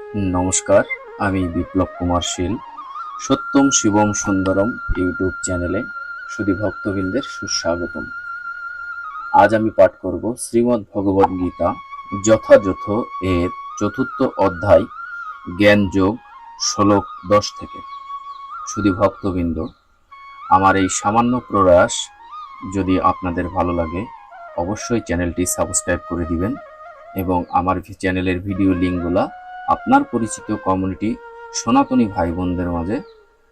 নমস্কার, আমি বিপ্লব কুমার শীল। সত্যম শিবম সুন্দরম ইউটিউব চ্যানেলে শুধু ভক্তবৃন্দের সুস্বাগতম। আজ আমি পাঠ করব শ্রীমদ্ ভগবদ গীতা যথাযথ এর চতুর্থ অধ্যায় জ্ঞান যোগ শ্লোক 10 থেকে। শুধু ভক্তবৃন্দ, আমার এই সামান্য প্রয়াস যদি আপনাদের ভালো লাগে অবশ্যই চ্যানেলটি সাবস্ক্রাইব করে দিবেন এবং আমার চ্যানেলের ভিডিও লিঙ্কগুলা আপনার পরিচিত কমিউনিটি সনাতনী ভাই বোনদের মাঝে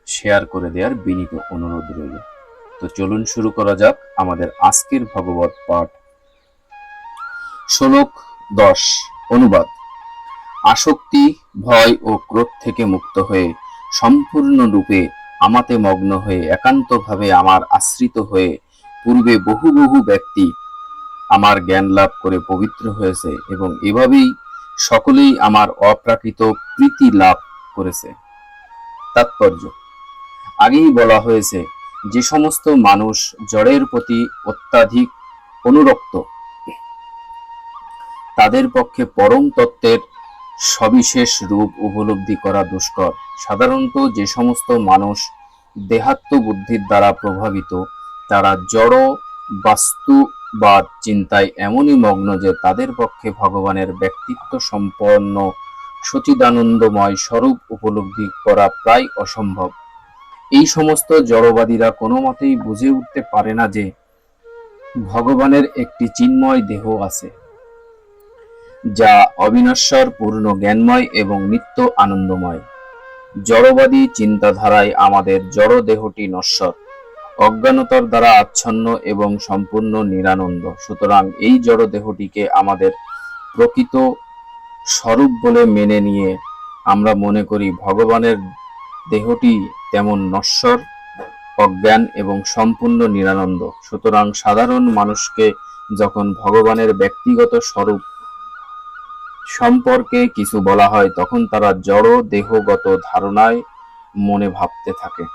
শেয়ার করে দেওয়ার বিনীত অনুরোধ রইল। তো চলুন শুরু করা যাক আমাদের আজকের ভগবত পাঠ। শ্লোক 10 অনুবাদ। আসক্তি, ভয় ও ক্রোধ থেকে মুক্ত হয়ে সম্পূর্ণরূপে আমাতে মগ্ন হয়ে একান্তভাবে আমার আশ্রিত হয়ে পূর্বে বহু বহু ব্যক্তি আমার জ্ঞান লাভ করে পবিত্র হয়েছে এবং এভাবেই সকলেই আমার অপ্রাকৃত প্রীতি লাভ করেছে। তাৎপর্য: আগেই বলা হয়েছে, যে সমস্ত মানুষ জড়ের প্রতি অত্যাধিক অনুরক্ত তাদের পক্ষে পরম তত্ত্বের সবিশেষ রূপ উপলব্ধি করা দুষ্কর। সাধারণত যে সমস্ত মানুষ দেহাত্ম বুদ্ধির দ্বারা প্রভাবিত তারা জড় বাস্তুবাদ চিন্তায় এমনই মগ্ন যে তাদের পক্ষে ভগবানের ব্যক্তিত্ব সম্পন্ন সচিদানন্দময় স্বরূপ উপলব্ধি করা প্রায় অসম্ভব। এই সমস্ত জড়বাদীরা কোনো মতেই বুঝে উঠতে পারে না যে ভগবানের একটি চিন্ময় দেহ আছে, যা অবিনশ্বর, পূর্ণ জ্ঞানময় এবং নিত্য আনন্দময়। জড়বাদী চিন্তাধারায় আমাদের জড় দেহটি নশ্বর, অজ্ঞানতার দ্বারা আচ্ছন্ন এবং সম্পূর্ণ নিরানন্দ। সুতরাং এই জড় দেহটিকে আমাদের প্রকৃত স্বরূপ বলে মেনে নিয়ে আমরা মনে করি ভগবানের দেহটি তেমন নশ্বর, অজ্ঞান এবং সম্পূর্ণ নিরানন্দ। সুতরাং সাধারণ মানুষকে যখন ভগবানের ব্যক্তিগত স্বরূপ সম্পর্কে কিছু বলা হয় তখন তারা জড় দেহগত ধারণায় মনে ভাবতে থাকে।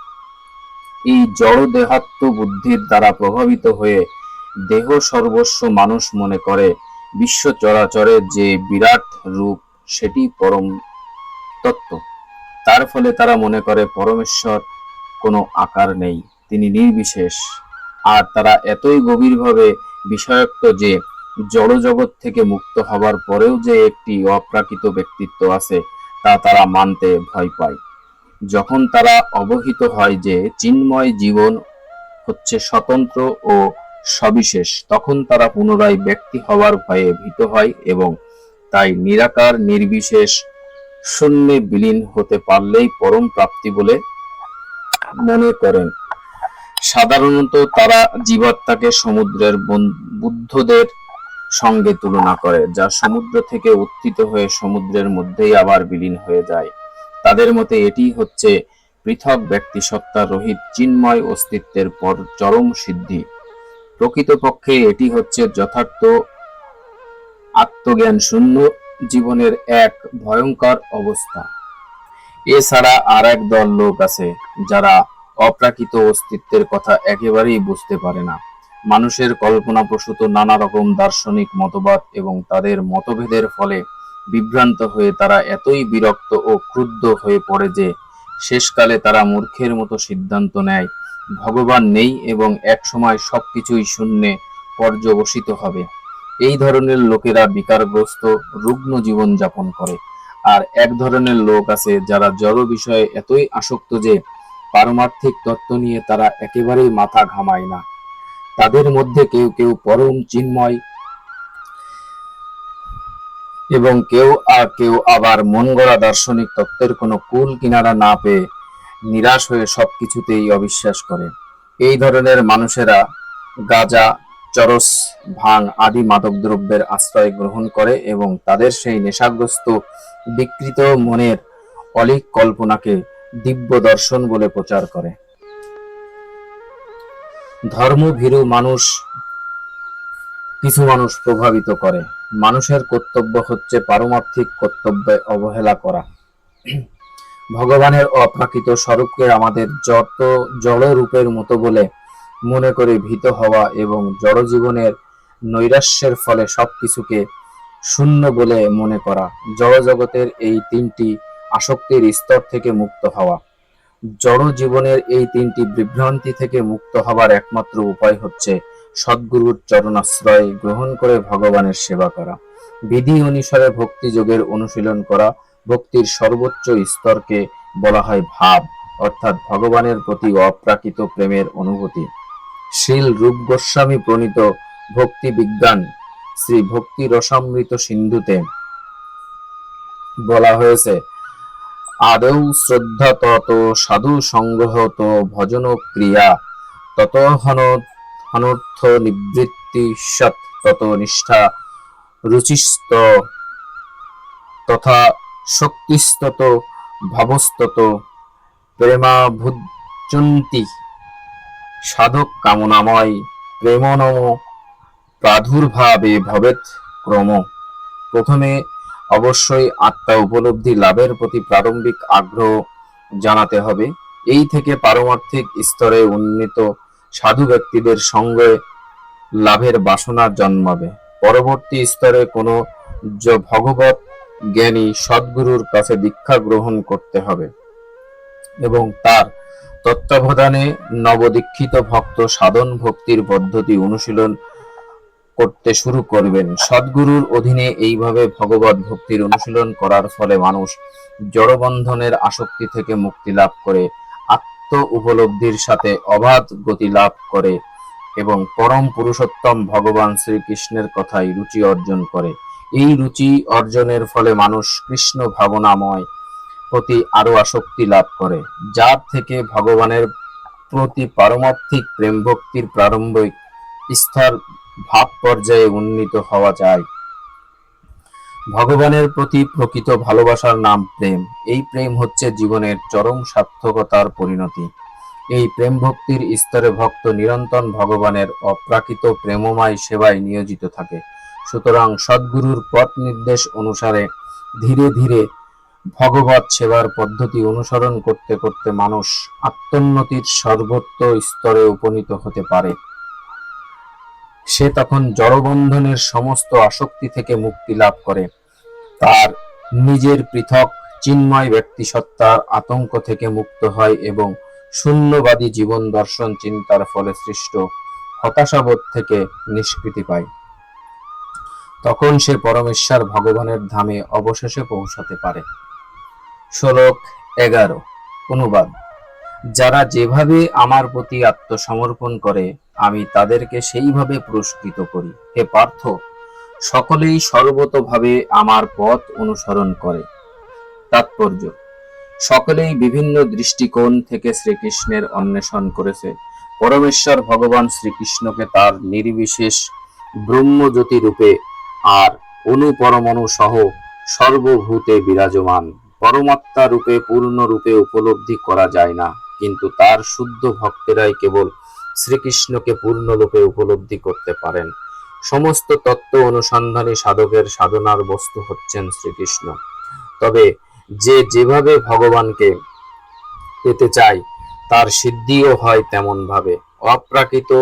এই জড় দেহাত্ম বুদ্ধির দ্বারা প্রভাবিত হয়ে দেহ সর্বস্ব মানুষ মনে করে বিশ্ব চরাচরের যে বিরাট রূপ সেটি পরম তত্ত্ব। তার ফলে তারা মনে করে পরমেশ্বর কোনো আকার নেই, তিনি নির্বিশেষ। আর তারা এতই গভীরভাবে বিষাক্ত যে জড় জগৎ থেকে মুক্ত হবার পরেও যে একটি অপ্রাকৃত ব্যক্তিত্ব আছে তা তারা মানতে ভয় পায়। যখন তারা অবহিত হয় যে চিন্ময় জীবন হচ্ছে স্বতন্ত্র ও সবিশেষ, তখন তারা পুনরায় ব্যক্তি হওয়ার ভয়ে ভীত হয় এবং তাই নিরাকার নির্বিশেষ শূন্যে বিলীন হতে পারলেই পরম প্রাপ্তি বলে মনে করেন। সাধারণত তারা জীবাত্মাকে সমুদ্রের বুদ্ধদের সঙ্গে তুলনা করে, যা সমুদ্র থেকে উত্থিত হয়ে সমুদ্রের মধ্যেই আবার বিলীন হয়ে যায়। তাদের মতে এটি হচ্ছে পৃথক ব্যক্তি সত্তা রহিত চিন্ময় অস্তিত্বের পর চরম সিদ্ধি। প্রকৃতপক্ষে এটি হচ্ছে যথার্থ আত্মজ্ঞান শূন্য জীবনের এক ভয়ঙ্কর অবস্থা। এছাড়া আর এক দল লোক আছে যারা অপ্রাকৃত অস্তিত্বের কথা একেবারেই বুঝতে পারে না। মানুষের কল্পনাপ্রসূত নানা রকম দার্শনিক মতবাদ এবং তাদের মতভেদের ফলে বিভ্রান্ত হয়ে তারা এতই বিরক্ত ও ক্রুদ্ধ হয়ে পড়ে যে শেষকালে তারা মূর্খের মতো সিদ্ধান্ত নেয় ভগবান নেই এবং একসময় সবকিছুই শূন্যে পর্যবসিত হবে। এই ধরনের লোকেরা বিকারগ্রস্ত রুগ্ন জীবন যাপন করে। আর এক ধরনের লোক আছে যারা জড় বিষয়ে এতই আসক্ত যে পারমার্থিক তত্ত্ব নিয়ে তারা একেবারেই মাথা ঘামায় না। তাদের মধ্যে কেউ কেউ পরম চিন্ময় এবং কেউ আবার মন গড়া দার্শনিক তত্ত্বের কোনো কুল কিনারা না পেয়ে নিরাশ হয়ে সবকিছুতেই অবিশ্বাস করে। এই ধরনের মানুষেরা গাঁজা, চরস, ভাং আদি মাদক দ্রব্যের আশ্রয় গ্রহণ করে এবং তাদের সেই নেশাগ্রস্ত বিকৃত মনের অলীক কল্পনাকে দিব্য দর্শন বলে প্রচার করে। ধর্মভীরু কিছু মানুষ প্রভাবিত করে। মানুষের কর্তব্য হচ্ছে পারমার্থিক কর্তব্যে অবহেলা করা। ভগবানের অপ্রাকৃত স্বরূপকে আমাদের জড় রূপের মতো বলে মনে করে ভীত হওয়া এবং জড় জীবনের নৈরাশ্যের ফলে সবকিছুকে শূন্য বলে মনে করা, জড় জগতের এই তিনটি আসক্তির স্তর থেকে মুক্ত হওয়া। জড় জীবনের এই তিনটি বিভ্রান্তি থেকে মুক্ত হবার একমাত্র উপায় হচ্ছে সদ্গুরুর চরণাশ্রয় গ্রহণ করে ভগবানের সেবা করা, বিধি অনুসারে ভক্তি যোগের অনুশীলন করা। ভক্তির সর্বোচ্চ স্তরকে বলা হয় ভাব, অর্থাৎ ভগবানের প্রতি অপ্রাকৃত প্রেমের অনুভূতি। শ্রীল রূপ গোস্বামী প্রণীত ভক্তি বিজ্ঞান শ্রী ভক্তি রসামৃত সিন্ধুতে বলা হয়েছে, আদৌ শ্রদ্ধা তত সাধু সংগ্রহত ভজন ক্রিয়া তত হনর্থ নিবৃত্তি সৎ তত নিষ্ঠা রুচিস্তত তথা শক্তিস্তত ভাবস্তত প্রেমাভুজন্তি সাধক কামনাময় প্রেমনম প্রাদুর্ভাবে ভবেৎ ক্রম। প্রথমে অবশ্যই আত্মা উপলব্ধি লাভের প্রতি প্রারম্ভিক আগ্রহ জানাতে হবে। এই থেকে পারমার্থিক স্তরে উন্নীত সাধু ব্যক্তিদের সঙ্গে লাভের বাসনা জন্মাবে। পরবর্তী স্তরে কোনো ভগবৎ জ্ঞানী সদ্গুরুর কাছে দীক্ষা গ্রহণ করতে হবে এবং তার তত্ত্বাবধানে নবদীক্ষিত ভক্ত সাধন ভক্তির পদ্ধতি অনুশীলন করতে শুরু করবেন। সদ্গুরুর অধীনে এইভাবে ভগবত ভক্তির অনুশীলন করার ফলে মানুষ জড়বন্ধনের আসক্তি থেকে মুক্তি লাভ করে আত্ম উপলব্ধির সাথে অবাধ গতি লাভ করে এবং পরম পুরুষোত্তম ভগবান শ্রীকৃষ্ণের কথায় রুচি অর্জন করে। এই রুচি অর্জনের ফলে মানুষ কৃষ্ণ ভাবনাময় প্রতি আরো আসক্তি লাভ করে, যার থেকে ভগবানের প্রতি পারমার্থিক প্রেম ভক্তির প্রারম্ভিক স্তর ভাব পর্যায়ে উন্নীত হওয়া যায়। ভগবানের প্রতি প্রকৃত ভালোবাসার নাম প্রেম। এই প্রেম হচ্ছে জীবনের চরম সার্থকতার পরিণতি। এই প্রেম ভক্তির স্তরে ভক্ত নিরন্তর ভগবানের অপ্রাকৃত প্রেমময় সেবায় নিয়োজিত থাকে। সুতরাং সদ্গুরুর পথ নির্দেশ অনুসারে ধীরে ধীরে ভগবৎ সেবার পদ্ধতি অনুসরণ করতে করতে মানুষ আত্মোন্নতির সর্বোচ্চ স্তরে উপনীত হতে পারে। সে তখন জড়বন্ধনের সমস্ত আসক্তি থেকে মুক্তি লাভ করে, তার নিজের পৃথক চিন্ময় ব্যক্তিসত্তার আতঙ্ক থেকে মুক্ত হয় এবং শূন্যবাদী জীবন দর্শন চিন্তার ফলে সৃষ্ট হতাশাবোধ থেকে নিষ্কৃতি পায়। তখন সে পরমেশ্বর ভগবানের ধামে অবশেষে পৌঁছাতে পারে। শ্লোক 11 অনুবাদ। যারা যেভাবে আমার প্রতি আত্মসমর্পণ করে আমি তাদেরকে সেইভাবে পুরস্কৃত করি। হে পার্থ, সকলেই সর্বতোভাবে আমার পথ অনুসরণ করে। তাৎপর্য: সকলেই বিভিন্ন দৃষ্টিকোণ থেকে শ্রীকৃষ্ণের অন্বেষণ করেছে। পরমেশ্বর ভগবান শ্রীকৃষ্ণকে তার নির্বিশেষ ব্রহ্মজ্যোতি রূপে আর অনুপরমাণু সহ সর্বভূতে বিরাজমান পরমাত্মা রূপে পূর্ণরূপে উপলব্ধি করা যায় না, কিন্তু তার শুদ্ধ ভক্তেরাই কেবল শ্রীকৃষ্ণকে পূর্ণরূপে উপলব্ধি করতে পারেন। সমস্ত তত্ত্ব অনুসন্ধানী সাধকের সাধনার বস্তু হচ্ছেন শ্রীকৃষ্ণ। তবে যে যেভাবে ভগবানকে পেতে চায় তার সিদ্ধিও হয় তেমন ভাবে। অপ্রাকৃত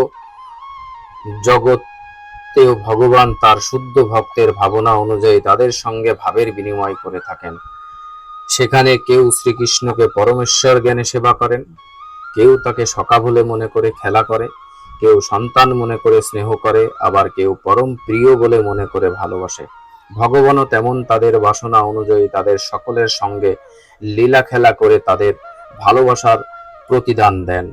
জগতেও ভগবান তার শুদ্ধ ভক্তের ভাবনা অনুযায়ী তাদের সঙ্গে ভাবের বিনিময় করে থাকেন। সেখানে কেউ শ্রীকৃষ্ণকে পরমেশ্বর জ্ঞানে সেবা করেন, কেউ তাকে সখা বলে মনে করে খেলা করে, কেউ সন্তান মনে করে স্নেহ করে, আবার কেউ পরম প্রিয় বলে মনে করে ভালোবাসে। ভগবানও তেমন তাদের বাসনা অনুযায়ী তাদের সকলের সঙ্গে লীলা খেলা করে তাদের ভালোবাসার প্রতিদান দেন।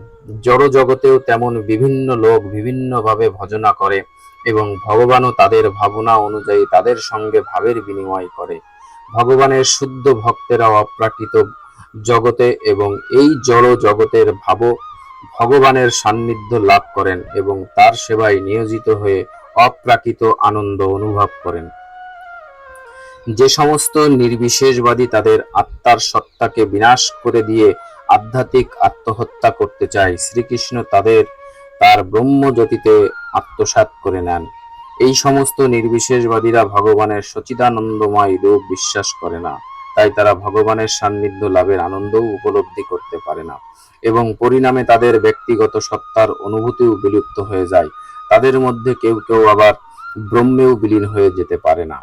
জড় জগতেও তেমন বিভিন্ন লোক বিভিন্নভাবে ভজনা করে এবং ভগবানও তাদের ভাবনা অনুযায়ী তাদের সঙ্গে ভাবের বিনিময় করে। ভগবানের শুদ্ধ ভক্তেরা অপ্রাকৃত জগতে এবং এই জড় জগতের ভগবানের সান্নিধ্য লাভ করেন এবং তার সেবায় নিয়োজিত হয়ে অপ্রাকৃত আনন্দ অনুভব করেন। যে সমস্ত নির্বিশেষবাদী তাদের আত্মার সত্তাকে বিনাশ করে দিয়ে আধ্যাত্মিক আত্মহত্যা করতে চায়, শ্রীকৃষ্ণ তাদের তার ব্রহ্মজ্যোতিতে আত্মসাৎ করে নেন। এই সমস্ত নির্বিশেষবাদীরা ভগবানের সচিদানন্দময় রূপ বিশ্বাস করে না, তাই তারা ভগবানের সান্নিধ্য লাভের আনন্দও উপলব্ধি করতে পারে না এবং পরিণামে তাদের ব্যক্তিগত সত্তার অনুভূতিও বিলুপ্ত হয়ে যায়। তাদের মধ্যে কেউ কেউ আবার ব্রহ্মেও বিলীন হয়ে যেতে পারে না।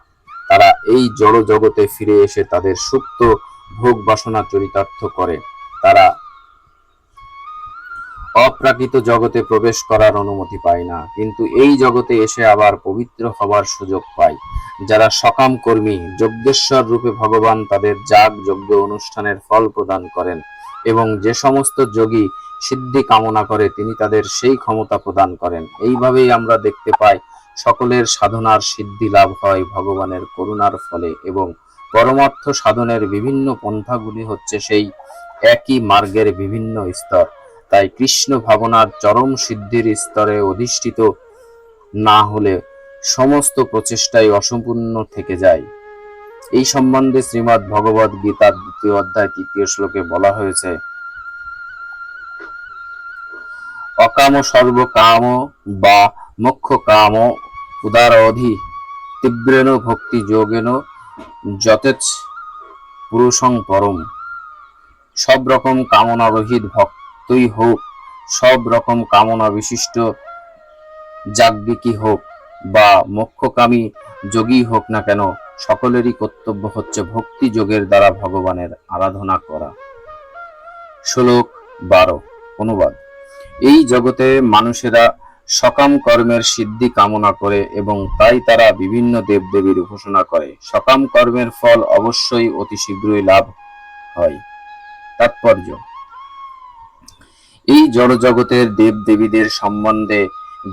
তারা এই জড় জগতে ফিরে এসে তাদের সুপ্ত ভোগ বাসনা চরিতার্থ করে। তারা অপ্রাকৃত জগতে প্রবেশ করার অনুমতি পায় না, কিন্তু এই জগতে এসে আবার পবিত্র হবার সুযোগ পায়। যারা সকাম কর্মী, যজ্ঞেশ্বর রূপে ভগবান তাদের যাগ যজ্ঞ অনুষ্ঠানের ফল প্রদান করেন, এবং যে সমস্ত যোগী সিদ্ধি কামনা করে তিনি তাদের সেই ক্ষমতা প্রদান করেন। এইভাবেই আমরা দেখতে পাই সকলের সাধনার সিদ্ধি লাভ হয় ভগবানের করুণার ফলে, এবং পরমার্থ সাধনের বিভিন্ন পন্থাগুলি হচ্ছে সেই একই মার্গের বিভিন্ন স্তর। তাই কৃষ্ণ ভাবনার চরম সিদ্ধির স্তরে অধিষ্ঠিত না হলে সমস্ত প্রচেষ্টাই অসম্পূর্ণ থেকে যায়। এই সম্বন্ধে শ্রীমদ্ ভগবদ গীতার 2য় অধ্যায় 3য় শ্লোকে বলা হয়েছে, অকাম সর্বকাম বা মোক্ষ কাম উদারধি তীব্রেণ ভক্তি যোগেন যতেচ পুরুষং পরম। সব রকম কামনা রহিত ভক্তই হোক, সব রকম কামনা বিশিষ্ট যাজ্ঞিকী হোক বা মোক্ষকামী যোগী হোক না কেন, সকলেরই কর্তব্য হচ্ছে ভক্তি যোগের দ্বারা ভগবানের আরাধনা করা। শ্লোক 12 অনুবাদ। এই জগতে মানুষেরা সকাম কর্মের সিদ্ধি কামনা করে এবং তাই তারা বিভিন্ন দেবদেবীর উপাসনা করে। সকাম কর্মের ফল অবশ্যই অতি শীঘ্রই লাভ হয়। তাৎপর্য: এই জড় জগতের দেব দেবীদের সম্বন্ধে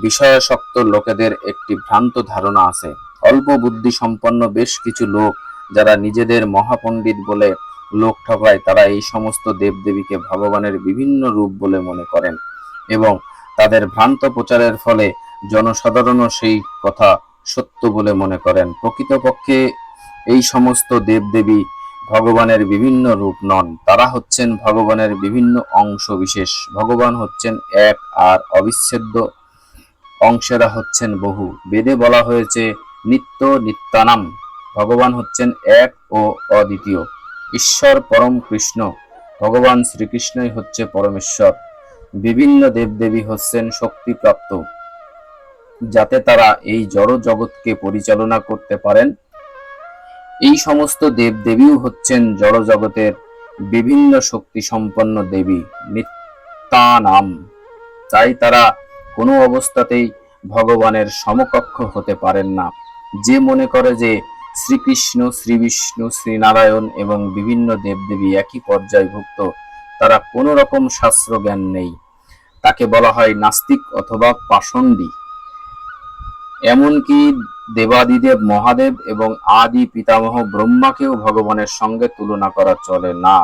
বিষয়াসক্ত লোকেদের একটি ভ্রান্ত ধারণা আছে। অল্প বুদ্ধি সম্পন্ন বেশ কিছু লোক, যারা নিজেদের মহাপণ্ডিত বলে লোক ঠকায়, তারা এই সমস্ত দেবদেবীকে ভগবানের বিভিন্ন রূপ বলে মনে করেন এবং তাদের ভ্রান্ত প্রচারের ফলে জনসাধারণও সেই কথা সত্য বলে মনে করেন। প্রকৃতপক্ষে এই সমস্ত দেবদেবী ভগবানের বিভিন্ন রূপ নন, তারা হচ্ছেন ভগবানের বিভিন্ন অংশ বিশেষ। ভগবান হচ্ছেন এক আর অবিচ্ছেদ্য, অংশেরা হচ্ছেন বহু। বেদে বলা হয়েছে নিত্য নিত্যানাম। ভগবান হচ্ছেন এক ও অদ্বিতীয়। ঈশ্বর পরম কৃষ্ণ, ভগবান শ্রীকৃষ্ণই হচ্ছে পরমেশ্বর। বিভিন্ন দেবদেবী হচ্ছেন শক্তিপ্রাপ্ত, যাতে তারা এই জড় জগৎকে পরিচালনা করতে পারেন। এই সমস্ত দেবদেবীও হচ্ছেন জড় জগতের বিভিন্ন শক্তি সম্পন্ন দেবী, নিত্যানাম। তাই তারা কোনো অবস্থাতেই ভগবানের সমকক্ষ হতে পারেন না। যে মনে করে যে শ্রীকৃষ্ণ, শ্রীবিষ্ণু, শ্রীনারায়ণ এবং বিভিন্ন দেবদেবী একই পর্যায়ভুক্ত, তারা কোনো রকম শাস্ত্র জ্ঞান নেই। তাকে বলা হয় নাস্তিক অথবা পাষণ্ডী। এমনকি দেবাদিদেব মহাদেব এবং আদি পিতামহ ব্রহ্মাকেও ভগবানের সঙ্গে তুলনা করা চলে না।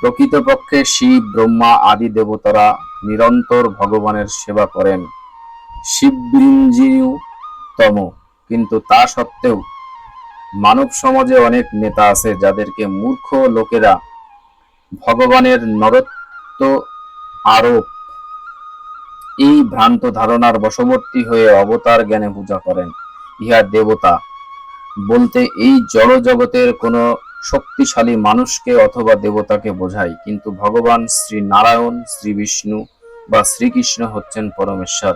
প্রকৃতপক্ষে শিব, ব্রহ্মা আদি দেবতারা নিরন্তর ভগবানের সেবা করেন, শিববৃঞ্জিতম। কিন্তু তা সত্ত্বেও মানব সমাজে অনেক নেতা আছে যাদেরকে মূর্খ লোকেরা ভগবানের নরত্ব আরোপ এই ভ্রান্ত ধারণার বশবর্তী হয়ে অবতার জ্ঞানে পূজা করেন। ইহা দেবতা বলতে এই জড় জগতের কোনো শক্তিশালী মানুষকে অথবা দেবতাকে বোঝায়, কিন্তু ভগবান শ্রী নারায়ণ, শ্রী বিষ্ণু বা শ্রীকৃষ্ণ হচ্ছেন পরমেশ্বর।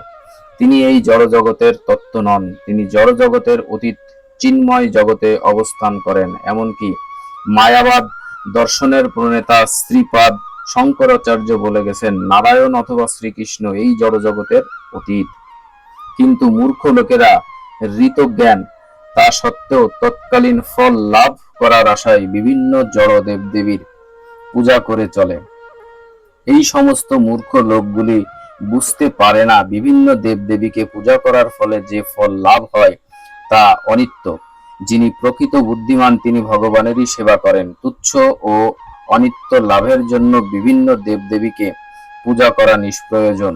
তিনি এই জড় জগতের তত্ত্ব নন, তিনি জড় জগতের অতীত চিন্ময় জগতে অবস্থান করেন। এমনকি মায়াবাদ দর্শনের প্রণেতা শ্রীপাদ শঙ্করাচার্য বলে গেছেন, নারায়ণ অথবা শ্রীকৃষ্ণ এই জড় জগতের অতীত। কিন্তু মূর্খ লোকেরা ঋতজ্ঞান তা সত্ত্বেও তৎকালীন ফল লাভ করার আশায় বিভিন্ন জড় দেবদেবীর পূজা করে চলে। এই সমস্ত মূর্খ লোকগুলি বুঝতে পারে না বিভিন্ন দেবদেবীকে পূজা করার ফলে যে ফল লাভ হয় তা অনিত্য। যিনি প্রকৃত বুদ্ধিমান তিনি ভগবানেরই সেবা করেন। তুচ্ছ ও অনিত্য লাভের জন্য বিভিন্ন দেবদেবীকে পূজা করা নিষ্প্রয়োজন।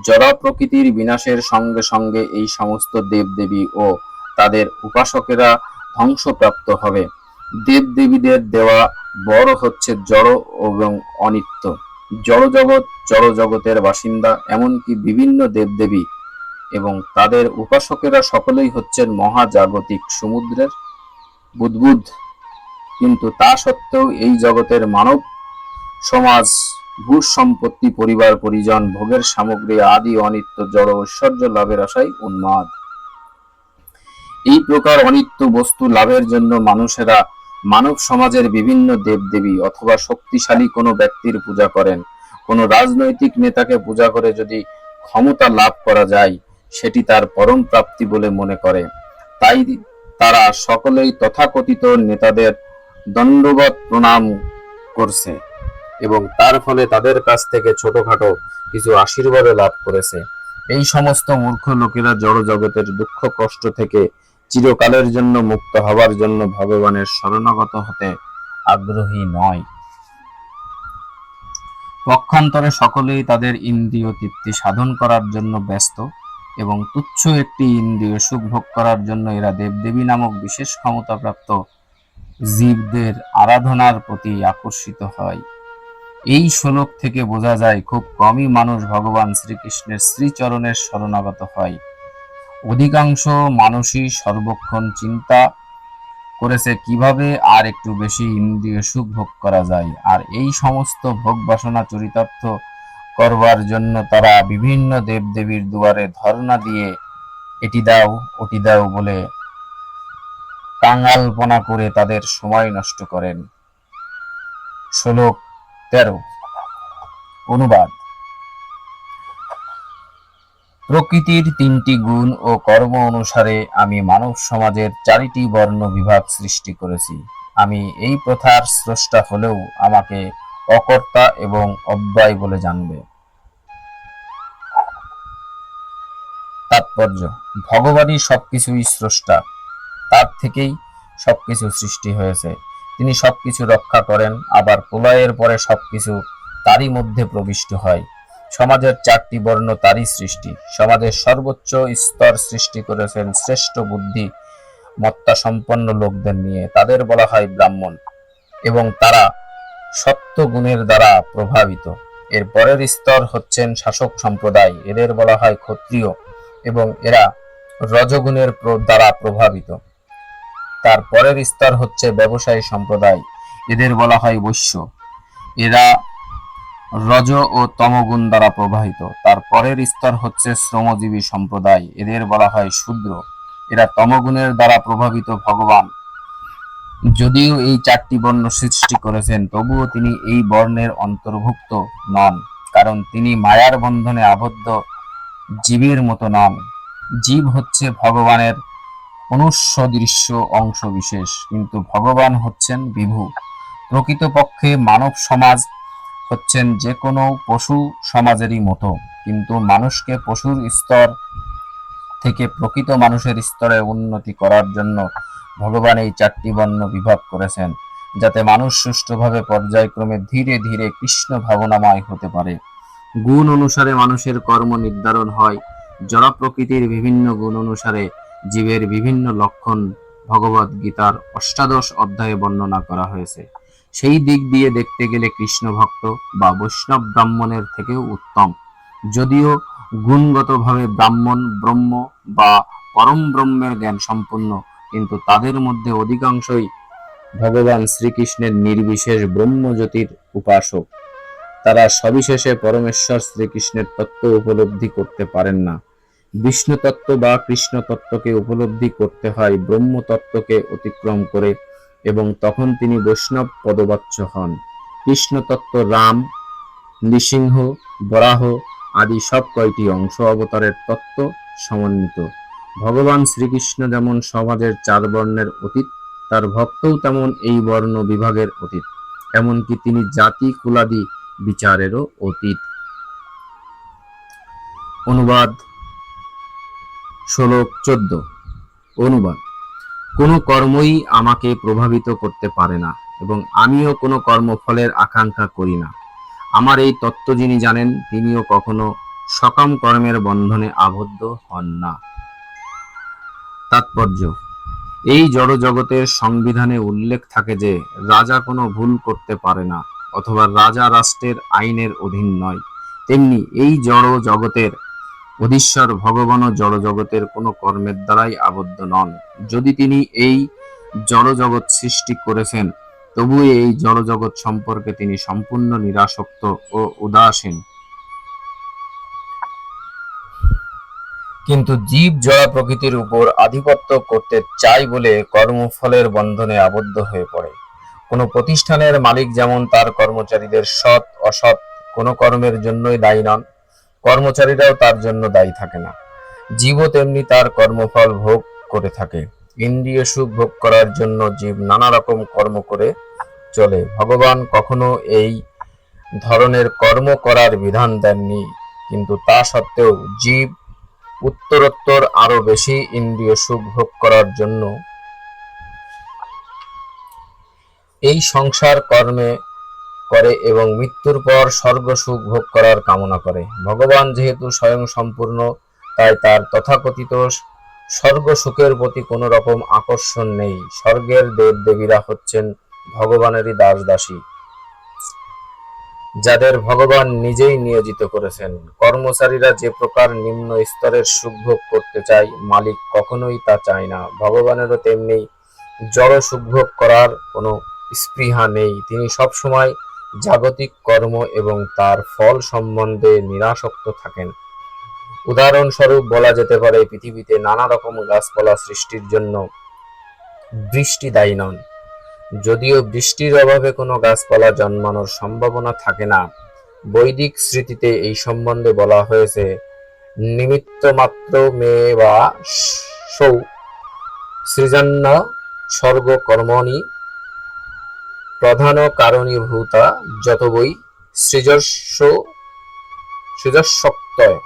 জড় প্রকৃতির বিনাশের সঙ্গে সঙ্গে এই সমস্ত দেবদেবী ও তাদের উপাসকেরা ধ্বংসপ্রাপ্ত হবে। দেবদেবীদের দেওয়া বড় হচ্ছে জড় এবং অনিত্য। জড় জগৎ, জড় জগতের বাসিন্দা, এমনকি বিভিন্ন দেবদেবী এবং তাদের উপাসকেরা সকলেই হচ্ছেন মহাজাগতিক সমুদ্রের বুদ্বুদ। কিন্তু তা সত্ত্বেও এই জগতের মানব সমাজ ভূ সম্পত্তি, পরিবার পরিজন, ভোগের সামগ্রী আদি অনিত্য জড় ঐশ্বর্য লাভের আশায় উন্মাদ। এই প্রকার অনিত্য বস্তু লাভের জন্য মানুষেরা মানব সমাজের বিভিন্ন দেবদেবী অথবা শক্তিশালী কোনো ব্যক্তির পূজা করেন। কোনো রাজনৈতিক নেতাকে পূজা করে যদি ক্ষমতা লাভ করা যায়, সেটি তার পরম প্রাপ্তি বলে মনে করে। তাই তারা সকলেই তথাকথিত নেতাদের দণ্ডবত প্রণাম করছে এবং তার ফলে তাদের কাছ থেকে ছোটখাটো কিছু আশীর্বাদ লাভ করেছে। এই সমস্ত মূর্খ লোকেরা জড় জগতের দুঃখ কষ্ট থেকে চিরকালের জন্য মুক্ত হবার জন্য ভগবানের শরণাগত হতে আগ্রহী নয়। পক্ষান্তরে সকলেই তাদের ইন্দ্রিয় তৃপ্তি সাধন করার জন্য ব্যস্ত এবং তুচ্ছ একটি ইন্দ্রিয় সুখ ভোগ করার জন্য এরা দেবদেবী নামক বিশেষ ক্ষমতাপ্রাপ্ত জীবদের আরাধনার প্রতি আকর্ষিত হয়। এই শ্লোক থেকে বোঝা যায় খুব কমই মানুষ ভগবান শ্রীকৃষ্ণের শ্রীচরণের শরণাগত হয়। অধিকাংশ মানুষই সর্বক্ষণ চিন্তা করেছে কিভাবে আর একটু বেশি ইন্দ্রিয় সুখ ভোগ করা যায়, আর এই সমস্ত ভোগ বাসনা চরিতার্থ করবার জন্য তারা বিভিন্ন দেবদেবীর দুয়ারে ধর্ণা দিয়ে এটি দাও ওটি দাও বলে কাঙালপনা করে তাদের সময় নষ্ট করেন। শ্লোক 13। অনুবাদ। প্রকৃতির 3টি গুণ ও কর্ম অনুসারে আমি মানব সমাজের 4টি বর্ণ বিভাগ সৃষ্টি করেছি। আমি এই প্রথার স্রষ্টা হলেও আমাকে অকর্তা এবং অব্যয় বলে জানবে। তাৎপর্য: ভগবানই সবকিছুই স্রষ্টা, তার থেকেই সবকিছু সৃষ্টি হয়েছে। তিনি সবকিছু রক্ষা করেন, আবার প্রলয়ের পরে সবকিছু তারই মধ্যে প্রবিষ্ট হয়। সমাজের 4টি বর্ণ তারই সৃষ্টি। সমাজের সর্বোচ্চ স্তর সৃষ্টি করেছেন শ্রেষ্ঠ বুদ্ধি মত্তা সম্পন্ন লোকদের নিয়ে, তাদের বলা হয় ব্রাহ্মণ, এবং তারা সত্য গুণের দ্বারা প্রভাবিত। এর পরের স্তর হচ্ছেন শাসক সম্প্রদায়, এদের বলা হয় ক্ষত্রিয়, এবং এরা রজগুণের দ্বারা প্রভাবিত। তার পরের স্তর হচ্ছে ব্যবসায়ী সম্প্রদায়, এদের বলা হয় বৈশ্য, এরা রজ ও তমগুণ দ্বারা প্রভাবিত। তার পরের স্তর হচ্ছে শ্রমজীবী সম্প্রদায়, এদের বলা হয় শূদ্র, এরা তমগুণের দ্বারা প্রভাবিত। ভগবান যদিও এই 4টি বর্ণ সৃষ্টি করেছেন, তবুও তিনি এই বর্ণের অন্তর্ভুক্ত নন, কারণ তিনি মায়ার বন্ধনে আবদ্ধ জীবের মতো নন। জীব হচ্ছে ভগবানের অনুসদৃশ্য অংশ বিশেষ, কিন্তু ভগবান হচ্ছেন বিভু। প্রকৃতপক্ষে মানব সমাজ হচ্ছেন যে কোনো পশু সমাজেরই মতো, কিন্তু মানুষকে পশুর স্তর থেকে প্রকৃত মানুষের স্তরে উন্নতি করার জন্য ভগবান এই 4টি বর্ণ বিভাগ করেছেন, যাতে মানুষ সুষ্ঠুভাবে পর্যায়ক্রমে ধীরে ধীরে কৃষ্ণ ভাবনাময় হতে পারে। গুণ অনুসারে মানুষের কর্ম নির্ধারণ হয়। জড় প্রকৃতির বিভিন্ন গুণ অনুসারে জীবের বিভিন্ন লক্ষণ ভগবদ গীতার 18 অধ্যায়ে বর্ণনা করা হয়েছে। সেই দিক দিয়ে দেখতে গেলে কৃষ্ণ ভক্ত বা বৈষ্ণব ব্রাহ্মণের থেকেও উত্তম। যদিও গুণগতভাবে ব্রাহ্মণ ব্রহ্ম বা পরম ব্রহ্মের জ্ঞান সম্পন্ন, কিন্তু তাদের মধ্যে অধিকাংশই ভগবান শ্রীকৃষ্ণের নির্বিশেষ ব্রহ্মজ্যোতির উপাসক। তারা সবিশেষে পরমেশ্বর শ্রীকৃষ্ণের তত্ত্ব উপলব্ধি করতে পারেন না। বিষ্ণু তত্ত্ব বা কৃষ্ণ তত্ত্বকে উপলব্ধি করতে হয় ব্রহ্ম তত্ত্বকে অতিক্রম করে, এবং তখন তিনি বৈষ্ণব পদবাচ্য হন। কৃষ্ণ তত্ত্ব রাম, নৃসিংহ, বরাহ আদি সব কয়টি অংশ অবতারের তত্ত্ব সমন্বিত। ভগবান শ্রীকৃষ্ণ যেমন সমাজের 4 বর্ণের অতীত, তার ভক্তও তেমন এই বর্ণ বিভাগের অতীত, এমনকি তিনি জাতি কুলাদি বিচারেরও অতীত। অনুবাদ। শ্লোক 14। অনুবাদ। কোনো কর্মই আমাকে প্রভাবিত করতে পারে না, এবং আমিও কোনো কর্মফলের আকাঙ্ক্ষা করি না। আমার এই তত্ত্ব যিনি জানেন, তিনিও কখনো সকাম কর্মের বন্ধনে আবদ্ধ হন না। তাৎপর্য: এই জড় জগতের সংবিধানে উল্লেখ থাকে যে রাজা কোনো ভুল করতে পারে না, অথবা রাজা রাষ্ট্রের আইনের অধীন নয়। তেমনি এই জড় জগতের অধীশ্বর ভগবানও জড় জগতের কোনো কর্মের দ্বারাই আবদ্ধ নন। যদি তিনি এই জড় জগৎ সৃষ্টি করেছেন, তবু এই জড় জগৎ সম্পর্কে তিনি সম্পূর্ণ নিরাসক্ত ও উদাসীন। কিন্তু জীব জড় প্রকৃতির উপর আধিপত্য করতে চায় বলে কর্মফলের বন্ধনে আবদ্ধ হয়ে পড়ে। কোনো প্রতিষ্ঠানের মালিক যেমন তার কর্মচারীদের সৎ অসৎ কোনো কর্মের জন্যই দায়ী নন, কর্মচারীরাও তার জন্য দায়ী থাকে না। জীবও তেমনি তার কর্মফল ভোগ করে থাকে। ইন্দ্রিয় সুখ ভোগ করার জন্য জীব নানা রকম কর্ম করে চলে। ভগবান কখনো এই ধরনের কর্ম করার বিধান দেননি, কিন্তু তা সত্ত্বেও জীব উত্তরোত্তর আরো বেশি ইন্দ্রিয় সুখ ভোগ করার জন্য এই সংসার কর্মে করে এবং মৃত্যুর পর স্বর্গ সুখ ভোগ করার কামনা করে। ভগবান যেহেতু স্বয়ং সম্পূর্ণ, তাই তার তথাকথিত স্বর্গ সুখের প্রতি কোনো রকম আকর্ষণ নেই। স্বর্গের দেব দেবীরা হচ্ছেন ভগবানেরই দাস দাসী, যাদের ভগবান নিজেই নিয়োজিত করেছেন। কর্মচারীরা যে প্রকার নিম্ন স্তরের সুখ ভোগ করতে চায়, মালিক কখনোই তা চায় না। ভগবানেরও তেমনি জড় সুখ ভোগ করার কোনো স্পৃহা নেই। তিনি সবসময় জাগতিক কর্ম এবং তার ফল সম্বন্ধে নিরাসক্ত থাকেন। উদাহরণস্বরূপ বলা যেতে পারে, পৃথিবীতে নানা রকম গাছপালা সৃষ্টির জন্য বৃষ্টি দায়ী নন। যদিও বৃষ্টির অভাবে কোনো গাছপালা জন্মানোর সম্ভাবনা থাকে না। বৈদিক স্মৃতিতে এই সম্বন্ধে বলা হয়েছে, নিমিত্ত মাত্র মে বা সৌ সৃজন্য স্বর্গ কর্মণি প্রধান কারণীভূতা যত বৈ সৃজস্বক্তয়।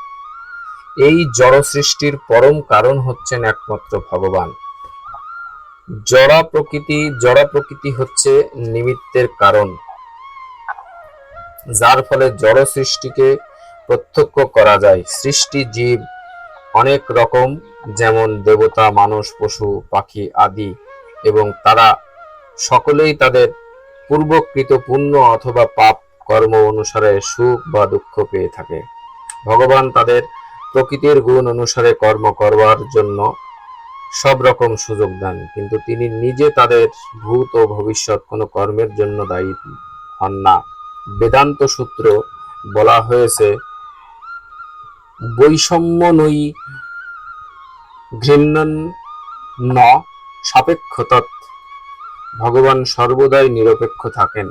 এই জড় সৃষ্টির পরম কারণ হচ্ছেন একমাত্র ভগবান। জড় প্রকৃতি হচ্ছে নিমিত্তের কারণ, যার ফলে জড় সৃষ্টিকে প্রত্যক্ষ করা যায়। সৃষ্টি জীব অনেক রকম, যেমন দেবতা, মানুষ, পশু, পাখি আদি, এবং তারা সকলেই তাদের পূর্বকৃত পুণ্য অথবা পাপ কর্ম অনুসারে সুখ বা দুঃখ পেয়ে থাকে। ভগবান তাদের প্রকৃতির গুণ অনুসারে কর্ম করবার জন্য সব রকম সুযোগ দেন, কিন্তু তিনি নিজে তাদের ভূত ও ভবিষ্যৎ কোনো কর্মের জন্য দায়ী হন না। বেদান্ত সূত্র বলা হয়েছে, বৈষম্য নৈ ঘৃণ্যন ন সাপেক্ষতৎ। ভগবান সর্বদাই নিরপেক্ষ থাকেন।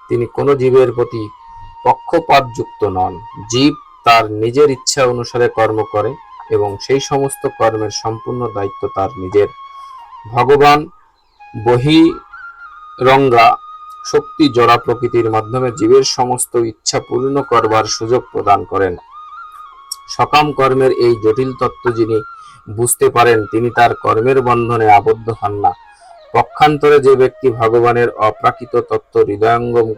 তিনি কোনো জীবের প্রতি পক্ষপাতযুক্ত নন। জীব তার নিজের ইচ্ছা অনুসারে কর্ম করে এবং সেই সমস্ত কর্মের সম্পূর্ণ দায়িত্ব তার নিজের। ভগবান বহিরঙ্গা শক্তি জড়া প্রকৃতির মাধ্যমে জীবের সমস্ত ইচ্ছা পূর্ণ করবার সুযোগ প্রদান করেন। সকাম কর্মের এই জটিল তত্ত্ব যিনি বুঝতে পারেন, তিনি তার কর্মের বন্ধনে আবদ্ধ হন না। পক্ষান্তরে যে ব্যক্তি ভগবানের অপ্রাকৃত তত্ত্ব হৃদয়ঙ্গম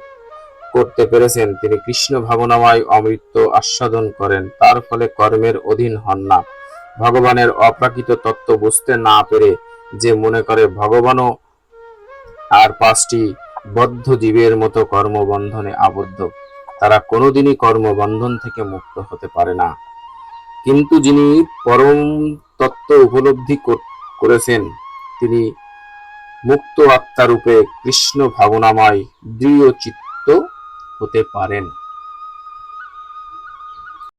করতে পেরেছেন, তিনি কৃষ্ণ ভাবনাময় অমৃত আস্বাদন করেন, তার ফলে কর্মের অধীন হন না। ভগবানের অপ্রাকৃত তত্ত্ব বুঝতে না পেরে যে মনে করে ভগবানও আর পাঁচটি বদ্ধ জীবের মতো কর্মবন্ধনে আবদ্ধ, তারা কোনোদিনই কর্মবন্ধন থেকে মুক্ত হতে পারে না। কিন্তু যিনি পরম তত্ত্ব উপলব্ধি করেছেন, তিনি মুক্ত আত্মারূপে কৃষ্ণ ভাবনাময় দৃঢ় চিত্ত হতে পারেন।